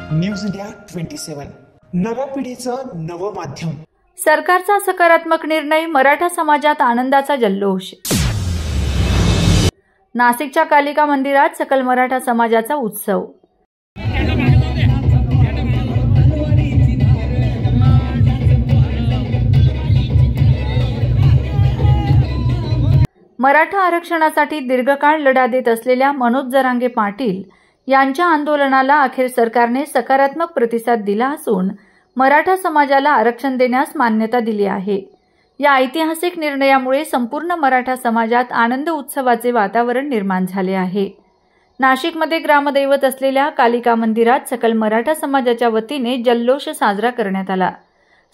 News India 27 नव्या पिढीचं नवं माध्यम। सरकारचा सकारात्मक निर्णय, मराठा समाजात आनंदाचा जल्लोष। नाशिकच्या कालिका मंदिरात सकल मराठा समाजाचा उत्सव। मराठा आरक्षणासाठी दीर्घकाळ लढा देत असलेल्या मनोज जरांगे पाटील यांच्या आंदोलनाला अखेर सरकारने सकारात्मक प्रतिसाद दिला असून मराठा समाजाला आरक्षण देण्यास मान्यता दिली आहे। या ऐतिहासिक निर्णयामुळे संपूर्ण मराठा समाजात आनंद उत्सवाचे वातावरण निर्माण झाले आहे। नाशिकमध्ये ग्रामदैवत असलेल्या कालिका मंदिरात सकल मराठा समाजाच्या वतीने जल्लोष साजरा करण्यात आला।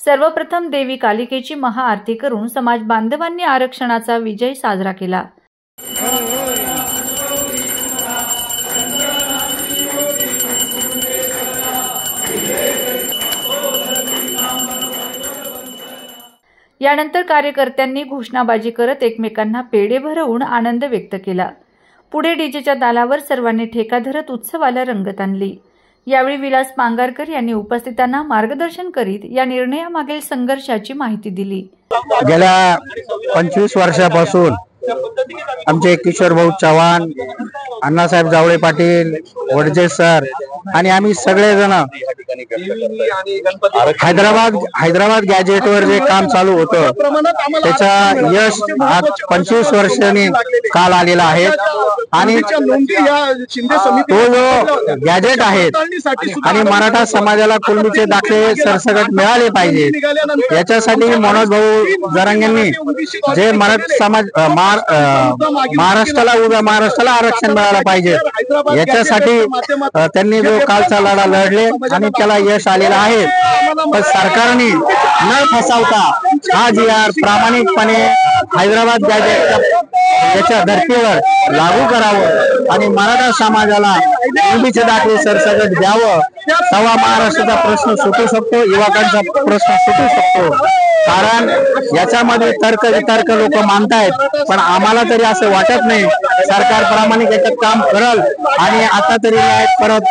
सर्वप्रथम देवी कालिकेची महाआरती करून समाज बांधवांनी आरक्षणाचा विजय साजरा केला। यानंतर कार्यकर्त्यांनी घोषणाबाजी करत एकमेकांना पेढे भरवून आनंद व्यक्त केला। पुढे डीजेच्या तालावर सर्वांनी ठेका धरत उत्सवाला रंगत आणली। यावेळी विलास पांगारकर यांनी उपस्थितांना मार्गदर्शन करीत या निर्णयामागील संघर्षाची माहिती दिली। गेल्या 25 वर्षापासून आमचे किशोर भाऊ चव्हाण, अण्णासाहेब जावळे पाटील, वडजे सर आणि आम्ही सगळेजण हैदराबाद गॅजेटवर जे काम चालू होतं त्याचा यश आज 25 वर्षांनी काल आलेला आहे आणि तो जो गॅजेट आहेत आणि मराठा समाजाला कुणबीचे दाखले सरसकट मिळाले पाहिजे याच्यासाठी मनोज भाऊ जरांगेंनी जे मराठा समाज महाराष्ट्राला आरक्षण मिळालं पाहिजे याच्यासाठी त्यांनी जो कालचा लढा लढले आणि त्याला यश आलेलं आहे। पण सरकारने न फसवता हा GR प्रामाणिकपणे हैदराबाद याच्या धर्तीवर लागू करावं आणि मराठा समाजाला कुणबीचे दाखले सरसकट द्यावं, तेव्हा महाराष्ट्राचा प्रश्न सुटू शकतो, युवकांचा प्रश्न सुटू शकतो। कारण याच्यामध्ये तर्क वितर्क लोक मानतायत, पण आम्हाला तरी असं वाटत नाही। सरकार प्रामाणिक याच्यात काम करल आणि आता तरी न्याय परत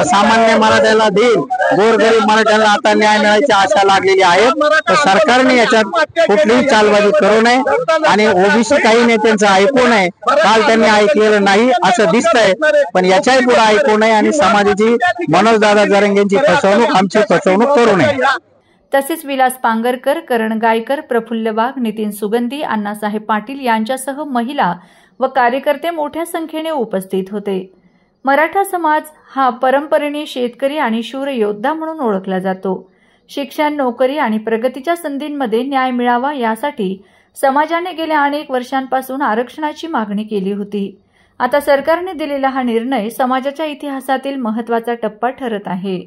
सामान्य मराठ्याला देईल। गोरगरीब मराठ्याला आता न्याय मिळायची आशा लागलेली आहे। तर सरकारने याच्यात कुठलीही चालबाजी करू नये आणि ओबीसी काही नेत्यांचं ऐकू नये। काल त्यांनी ऐकलेलं नाही असं दिसतंय, पण याच्याही पुढे ऐकू नये आणि समाजाची मनोज दादा जरांगेंची फसवणूक, आमची फसवणूक करू नये। तसेच विलास पांगरकर, करण गायकर, प्रफुल्ल वाघ, नितीन सुगंधी, अण्णासाहेब पाटील यांच्यासह महिला व कार्यकर्ते मोठ्या संख्येने उपस्थित होते। मराठा समाज हा परंपरेने शेतकरी आणि शूर योद्धा म्हणून ओळखला जातो। शिक्षण, नोकरी आणि प्रगतीच्या संधींमध्ये न्याय मिळावा यासाठी समाजाने गेल्या अनेक वर्षांपासून आरक्षणाची मागणी केली होती। आता सरकारने दिलेला हा निर्णय समाजाच्या इतिहासातील महत्त्वाचा टप्पा ठरत आहे।